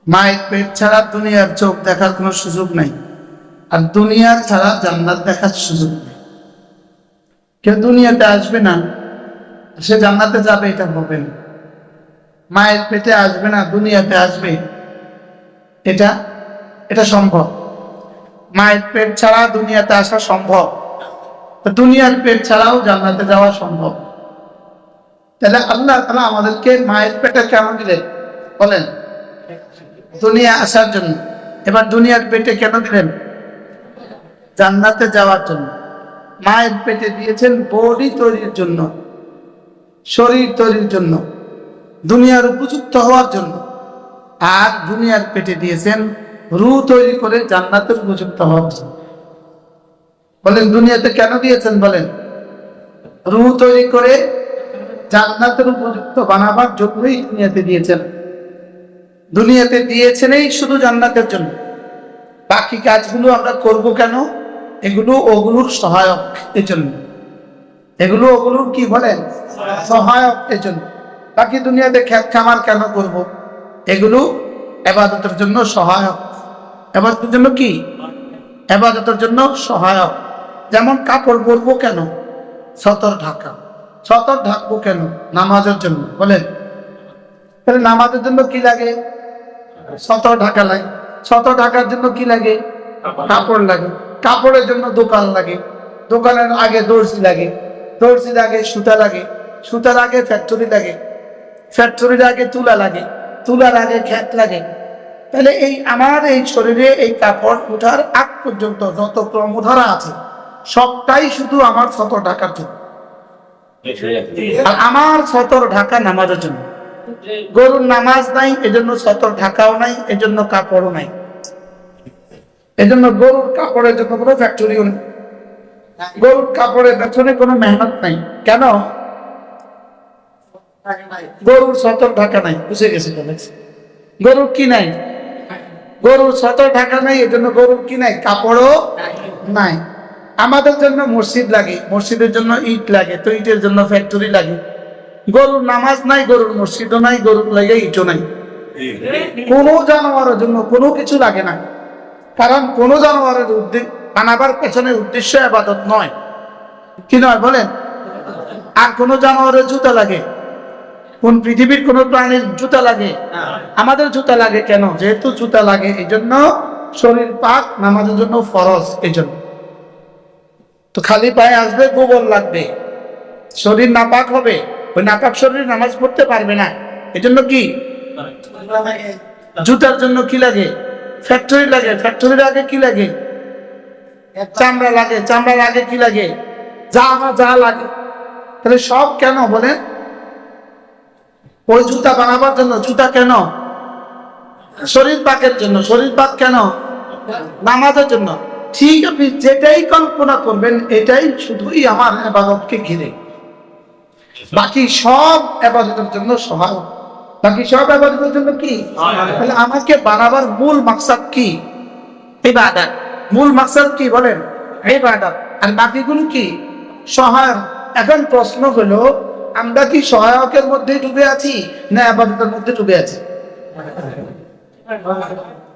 মায়ের পেট ছাড়া দুনিয়ার চোখ দেখার কোনো সুযোগ নাই, আর দুনিয়া ছাড়া জান্নাত দেখার সুযোগ নেই। কেউ দুনিয়াতে আসবে না, সে জান্নাতে যাবে এটা হবে না। মায়ের পেটে আসবে না, দুনিয়াতে আসবে, এটা এটা সম্ভব। মায়ের পেট ছাড়া দুনিয়াতে আসা সম্ভব, দুনিয়ার পেট ছাড়াও জান্নাতে যাওয়া সম্ভব। তাহলে আল্লাহ তাআলা আমাদেরকে মায়ের পেটে কেন দিলেন বলেন? দুনিয়া আসার জন্য। এবার দুনিয়ার পেটে কেন দিলেন? জান্নাতে যাওয়ার জন্য। মায়ের পেটে দিয়েছেন বডি তৈরির জন্য, শরীর তৈরির জন্য, দুনিয়ার উপযুক্ত হওয়ার জন্য। আর দুনিয়ার পেটে দিয়েছেন রূহ তৈরি করে জান্নাতের উপযুক্ত হওয়ার জন্য। বলেন দুনিয়াতে কেন দিয়েছেন? বলেন রূহ তৈরি করে জান্নাতের উপযুক্ত বানাবার জন্যই দুনিয়াতে দিয়েছেন। দুনিয়াতে দিয়েছেনই শুধু জান্নাতের জন্য। বাকি কাজগুলো আমরা করব কেন? এগুলো ওগুলোর সহায়ক এর জন্য। এগুলো ওগুলোর কি বলেন? সহায়ক এর জন্য। বাকি দুনিয়াতে খেত খামার কেন করব? এগুলো ইবাদতের জন্য সহায়ক। ইবাদতের জন্য কি? ইবাদতের জন্য সহায়ক। যেমন কাপড় পরবো কেন? সতর ঢাকা। সতর ঢাকবো কেন? নামাজের জন্য। বলেন তাহলে নামাজের জন্য কি লাগে? সতর ঢাকা লাগে। সতর ঢাকার জন্য কি লাগে? কাপড় লাগে। কাপড়ের জন্য দোকান লাগে। দোকানের আগে দর্জি লাগে। দর্জির আগে সুতা লাগে। সুতার আগে ফ্যাক্টরি লাগে। ফ্যাক্টরির আগে তুলা লাগে। তুলার আগে ক্ষেত লাগে। তাহলে এই আমার এই শরীরে এই কাপড় উঠার আগ পর্যন্ত যত ক্রমধারা আছে সবটাই শুধু আমার সতর ঢাকার জন্য। আর আমার সতর ঢাকা নামাজের জন্য। গরুর নামাজ নাই, এজন্য সতর ঢাকাও নাই, এজন্য কাপড়ও নাই। এজন্য গরুর কাপড়ের জন্য কোনো ফ্যাক্টরিও নেই। গরুর কাপড়ের পেছনে কোনো মেহনত নাই। কেন? গরুর সতর ঢাকা নাই। বুঝে গেছে? গরুর কি নাই? গরুর সতর ঢাকা নাই, এজন্য গরুর কি নাই? কাপড়ও নাই। আমাদের জন্য মসজিদ লাগে, মসজিদের জন্য ইট লাগে, তো ইটের জন্য ফ্যাক্টরি লাগে। গরুর নামাজ নাই, গরুর মসজিদও নাই, গরুর লাগে ইটও নাই। কোনো জানোয়ারের জন্য কোনো কিছু লাগে না, কারণ কোনো জানোয়ারের বানাবার পেছনের উদ্দেশ্য ইবাদত নয়। কি নয় বলেন? আর কোন জানোয়ারের জুতা লাগে? কোন পৃথিবীর কোন প্রাণীর জুতা লাগে? আমাদের জুতা লাগে কেন? যেহেতু জুতা লাগে এই জন্য শরীর পাক, নামাজের জন্য ফরজ। এই জন্য তো খালি পায়ে আসবে, গোবর লাগবে, শরীর নাপাক হবে, ওই নাপাক শরীর নামাজ পড়তে পারবে না। এজন্য কি জুতার জন্য কি লাগে? ফ্যাক্টরি লাগে। ফ্যাক্টরির আগে কি লাগে? চামড়া লাগে। চামড়ার আগে কি লাগে? যা লাগে। তাহলে সব কেন বলেন? ওই জুতা বানাবার জন্য। জুতা কেন? শরীর পাকের জন্য। শরীর পাক কেন? নামাজের জন্য। ঠিক আপনি যেটাই কল্পনা করবেন এটাই শুধুই আমার ইবাদতকে ঘিরে। বাকি সব ইবাদতের জন্য সহায়ক। বাকি সব ইবাদতের জন্য কি? তাহলে আমাকে বানাবার মূল মাকসাদ কি? ইবাদত। মূল মাকসাদ কি বলেন? ইবাদত। আর বাকিগুলো কি? সহায়ক। এখন প্রশ্ন হলো আমরা কি সহায়কের মধ্যে ডুবে আছি না ইবাদতের মধ্যে ডুবে আছি?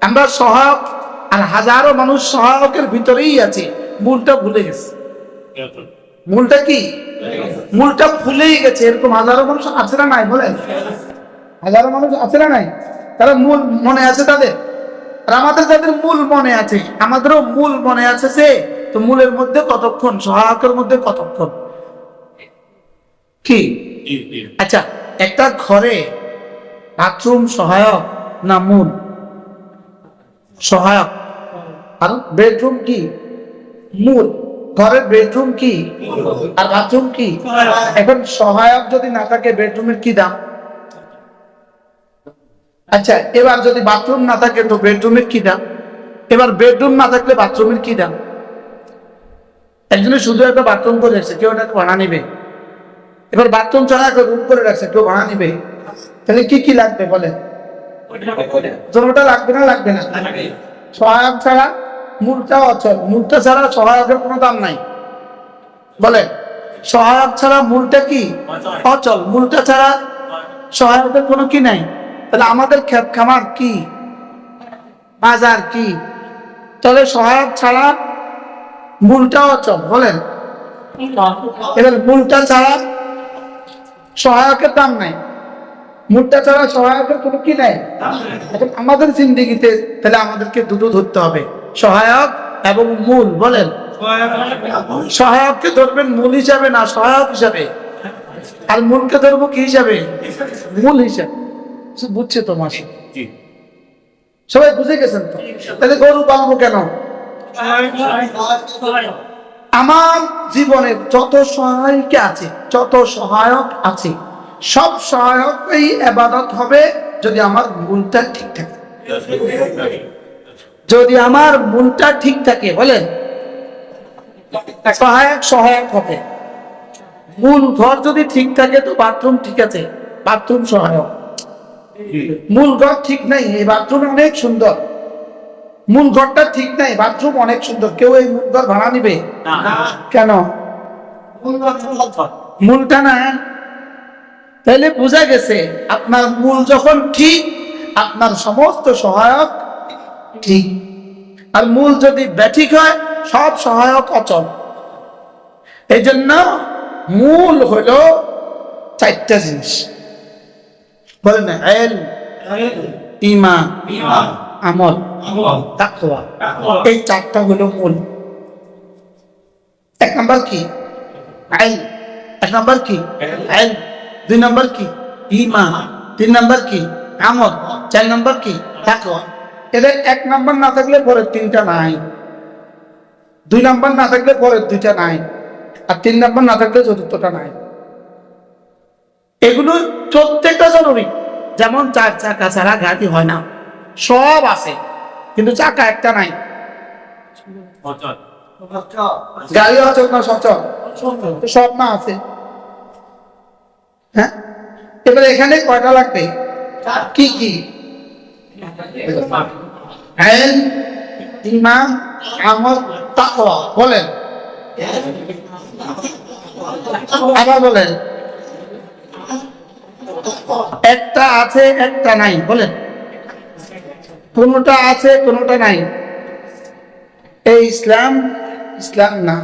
আমরা সহায়ক, আর হাজারো মানুষ সহায়কের ভিতরেই আছে, মূলটা ভুলে গেছে। মূলটা কি? মূলটা ভুলেই গেছে। এরকম হাজারো মানুষ আছে না নাই বলেন? হাজারো মানুষ আছে না নাই? তারা মূল মনে আছে তাদের। আর আমাদের যাদের মূল মনে আছে, আমাদেরও মূল মনে আছে সে, তো মূলের মধ্যে কতক্ষণ, সহায়কের মধ্যে কতক্ষণ? কি আচ্ছা, একটা ঘরে বাথরুম সহায়ক না মূল? সহায়ক। আর বেডরুম কি? মূল। ঘরের বেডরুম কি আর বাথরুম কি? এখন সহায়ক যদি না থাকে বেডরুমের কি দাম? আচ্ছা, এবার যদি বাথরুম না থাকে তো বেডরুমের কি দাম? এবার বেডরুম না থাকলে বাথরুমের কি দাম? একজনে শুধু একটা বাথরুম করে রাখছে, কেউ এটাকে ভাড়া নিবে? এবার বাথরুম ছাড়া একটা রুম করে রাখছে, কেউ ভাড়া নিবে? তাহলে কি কি লাগবে বলে? জমিটা লাগবে না? লাগবে না? সহায়ক ছাড়া মূলটা অচল। মূলটা ছাড়া সহায়কের কোনো দাম নাই। বলে সহায়ক ছাড়া মূলটা কি? অচল। মূলটা ছাড়া সহায়কের কোনো কি নাই। তাহলে আমাদের ক্ষেত খামার কি? বাজার কি? তাহলে সহায়ক ছাড়া মূলটাও অচল, বলেন। এবার মূলটা ছাড়া সহায়কের দাম নাই, মূলটা ছাড়া সহায়কের কোনো কি নাই। এখন আমাদের জিন্দেগিতে তাহলে আমাদেরকে দুটো ধরতে হবে, সহায়ক এবং মূল, বলেন। সহায়ককে ধরবেন মূল হিসাবে না সহায়ক হিসাবে, আর মূলকে ধরবো কি হিসাবে? মূল হিসাবে। বুঝছে তো মাসি? সবাই বুঝে গেছেন তো? তাহলে গরু পালবো কেন? আমার জীবনে যত সহায়ক আছে, যত সহায়ক আছে, সব সহায়কই ইবাদত হবে যদি আমার মূলটা ঠিক থাকে। যদি আমার মূলটা ঠিক থাকে, বলেন, সহায়ক সহায়ক হবে। মূল ঘর যদি ঠিক থাকে তো বাথরুম ঠিক আছে, বাথরুম সহায়ক। মূল ঘর ঠিক নাই, এই বাথরুম অনেক সুন্দর, মূল ঘরটা ঠিক নাই, বাথরুম অনেক সুন্দর, কেউ এই মূল ঘর ভাড়া নিবে কেন? মূলটা না। তাহলে বোঝা গেছে আপনার মূল যখন ঠিক, আপনার সমস্ত সহায়ক ঠিক। আর মূল যদি ব্যাঠিক হয়, সব সহায়ক অচল। এই জন্য মূল হলো চারটা জিনিস, বলেন না, ইলম, ঈমান, আমল, তাকওয়া। এই চারটা হলো মূল। এক নাম্বার কি? ইলম। এক নাম্বার কি? ইলম। দুই নাম্বার কি? ঈমান। তিন নাম্বার কি? আমল। চার নাম্বার কি? তাকওয়া। এদের এক নাম্বার না থাকলে পরের তিনটা নাই, দুই নাম্বার না থাকলে পরের দুইটা নাই, আর তিন নাম্বার না থাকলে চতুর্থটা নাই। এগুলো প্রত্যেকটা জরুরি। যেমন চার চাকা ছাড়া গাড়ি হয় না, সব আছে কিন্তু চাকা একটা নাই। গাড়ি অচল না সচল? সব না আছে। হ্যাঁ, এবার এখানে কয়টা লাগবে? কি কি? ইলম, ঈমান, আমল, তাকওয়া। বলেন, আবার বলেন। একটা আছে একটা নাই, বলেন। কোনটা আছে কোনটা নাই। এই ইসলাম, ইসলাম না।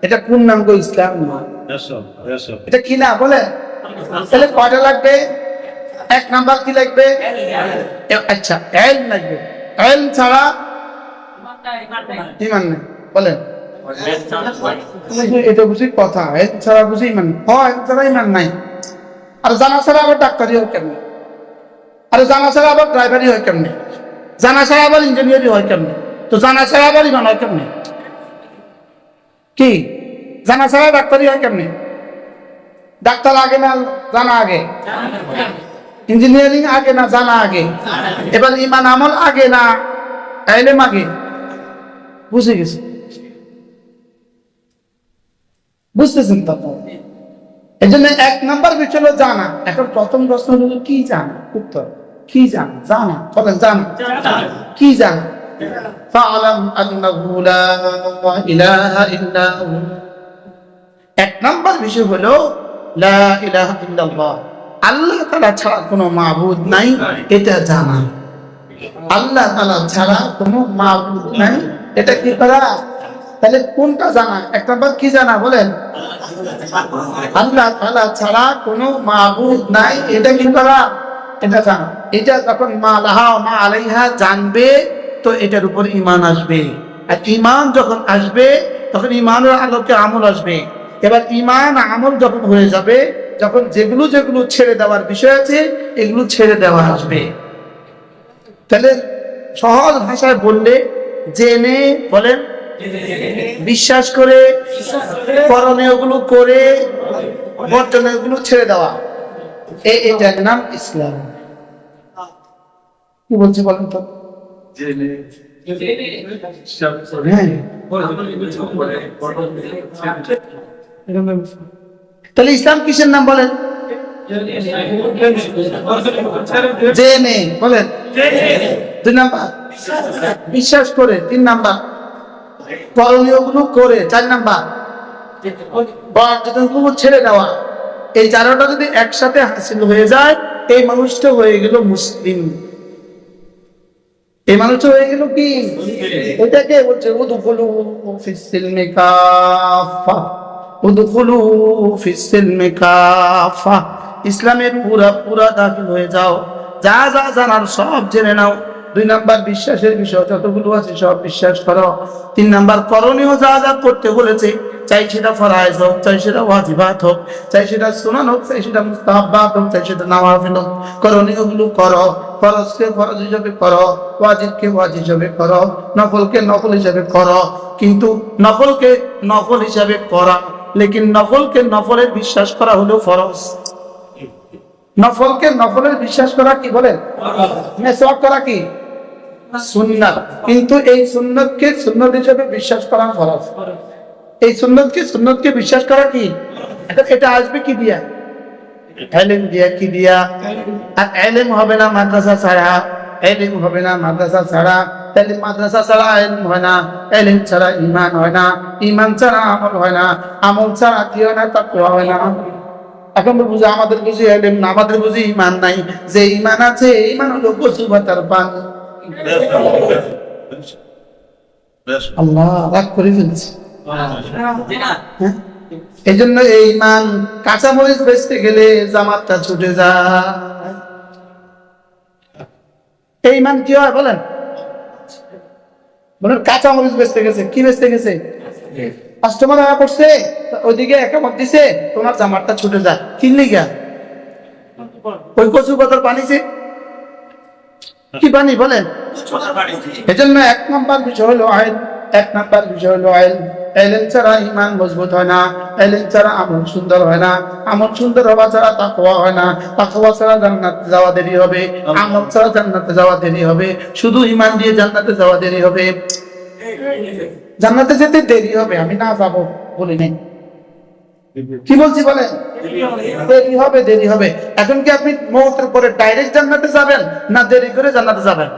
এটা পূর্ণাঙ্গ ইসলাম না। এটা কি না, বলেন। তাহলে কয়টা লাগবে? এক নাম্বার কি লাগবে? আচ্ছা, ইলম লাগবে। ইলম ছাড়া ঈমান নাই, বলেন। এটা বুঝি কথা, ইলম ছাড়া বুঝি ঈমান? হয়, ইলম ছাড়া ঈমান নাই। আর জানা ছাড়া আবার ডাক্তারি হয় কেমনে? আর জানা ছাড়া আবার ড্রাইভারি হয় কেমনে? জানা ছাড়া আবার ইঞ্জিনিয়ারিং হয় কেমনে? তো জানা ছাড়া আবার ঈমান হয় কেমনে? কি জানা ছাড়া ডাক্তারি হয় কেমনে? ডাক্তার আগে না জানা আগে? ইঞ্জিনিয়ারিং আগে না জানা আগে? এবার ঈমান আমল আগে না ইলম আগে? বুঝে গেছে? বুঝতেছেন তো? এই জন্য এক নাম্বার বিষয় হলো জানা। এখন প্রথম প্রশ্ন হলো কি জানা? উত্তর কি জানা? জানা, বলেন, জানা। কি জানা? ফা'লাম আন্নাহু লা ইলাহা ইল্লা হু। এক নাম্বার বিষয় হলো লা ইলাহা ইল্লাল্লাহ, আল্লাহ তাআলা ছাড়া কোনো মাবুদ নাই, এটা জানা। আল্লাহ তাআলা ছাড়া কোনো মাবুদ নাই, এটা কি করা? তাহলে কোনটা জানা? এক নাম্বার কি জানা, বলেন। আল্লাহ তাআলা ছাড়া কোনো মাবুদ নাই, এটা কি করা? এটা জানা। এটা যখন মা লাহা মা আলাইহা জানবে তো এটার উপর ঈমান আসবে। আর ঈমান যখন আসবে তখন ঈমানের আলোকে আমল আসবে। এবার ঈমান আমল যখন হয়ে যাবে, যখন যেগুলো যেগুলো ছেড়ে দেওয়ার বিষয় আছে এগুলো ছেড়ে দেওয়া আসবে। তাহলে সহজ ভাষায় বললে জেনে, বলেন, বিশ্বাস করে, করণীয়গুলো করে, বর্জনীয়গুলো ছেড়ে দেওয়া, এটার নাম ইসলাম। কি বলছি বলেন তো? তাহলে ইসলাম কিসের নাম, বলেন? জেনে, বলেন। দুই নাম্বার বিশ্বাস করে, তিন নাম্বার করণীয়গুলো করে, চার নাম্বার বর্জনীয়গুলো ছেড়ে দেওয়া। এই চারটা যদি একসাথে হাসিল হয়ে যায় এই মানুষটা হয়ে গেল মুসলিম। এই মানুষ হয়ে গেল কি? এটাকে বলছে উদখুলু ফিস সিলমি কাফা, উদখুলু ফিস সিলমি কাফা, ইসলামে পুরা পুরা দাখিল হয়ে যাও, যা যা জানার সব জেনে নাও। 2 নাম্বার বিশ্বাসের বিষয় যতগুলো আছে সব বিশ্বাস করো। 3 নাম্বার করণীয় যা যা করতে বলেছে, চাই সেটা ফরজ হোক, চাই সেটা ওয়াজিবাত হোক, চাই সেটা সুন্নাত হোক, চাই সেটা মুস্তাহাব্বাত হোক, চাই সেটা নওয়াফিল হোক, করণীয় গুলো করো। ফরজকে ফরজ হিসাবে করো, ওয়াজিবকে ওয়াজিব হিসাবে করো, নফলকে নফল হিসাবে করো। কিন্তু নফলকে নফল হিসাবে করা, লেকিন নফলকে নফলের বিশ্বাস করা হলো ফরজ। নফলকে নফলের বিশ্বাস করা কি বলেন? মেসওয়াক করা কি সুন্নাত। কিন্তু এই সুন্নতকে সুন্নত হিসেবে বিশ্বাস করা ফরজ। এই সুন্নতকে বিশ্বাস করা কি? এটা আসবে কি দিয়া? ইলম দিয়া। কি দিয়া? আর ইলম হবে না মাদ্রাসা ছাড়া, ইলম হবে না মাদ্রাসা ছাড়া, তাহলে মাদ্রাসা ছাড়া ইলম হয় না, ইলম ছাড়া ঈমান হয় না, ঈমান ছাড়া আমল হয় না, আমল ছাড়া কি হয় না? তাকওয়া হয় না। এখন বুঝি আমাদের বুঝি ইলম না, আমাদের বুঝি ঈমান নাই। যে ঈমান আছে, ঈমান হলো কচু পাতার পানি। আল্লাহ রাগ করে ফেলছে। এই জন্য এই ঈমান কাঁচামরিচ বেচতে গেলে জামাতটা ছুটে যায়। এই ঈমান কি হয় বলেন? বলেন কাঁচামরিচ বেচতে গেছে, কি বেচতে গেছে? কাস্টমার আয়া পড়ছে, ওইদিকে একামত দিছে, তোমার জামাতটা ছুটে যায়। কিনলি গা ওই কচু পাতার পানিছে কি পানি বলেন? এজন্য 1 নাম্বার বিষয় হলো আইল। 1 নাম্বার বিষয় হলো আইল। ইলম ছাড়া ঈমান মজবুত হয় না, ইলম ছাড়া আমল সুন্দর হয় না, আমল সুন্দর হওয়া ছাড়া তাকওয়া হয় না, তাকওয়া ছাড়া জান্নাতে যাওয়া দেরি হবে, আমল ছাড়া জান্নাতে যাওয়া দেরি হবে, শুধু ঈমান দিয়ে জান্নাতে যাওয়া দেরি হবে। জান্নাতে যেতে দেরি হবে, আমি না যাব বলি নাই, কি বলছি বলেন? দেরি হবে। এখন কি আপনি মওতের পরে ডাইরেক্ট জান্নাতে যাবেন, না দেরি করে জান্নাতে যাবেন?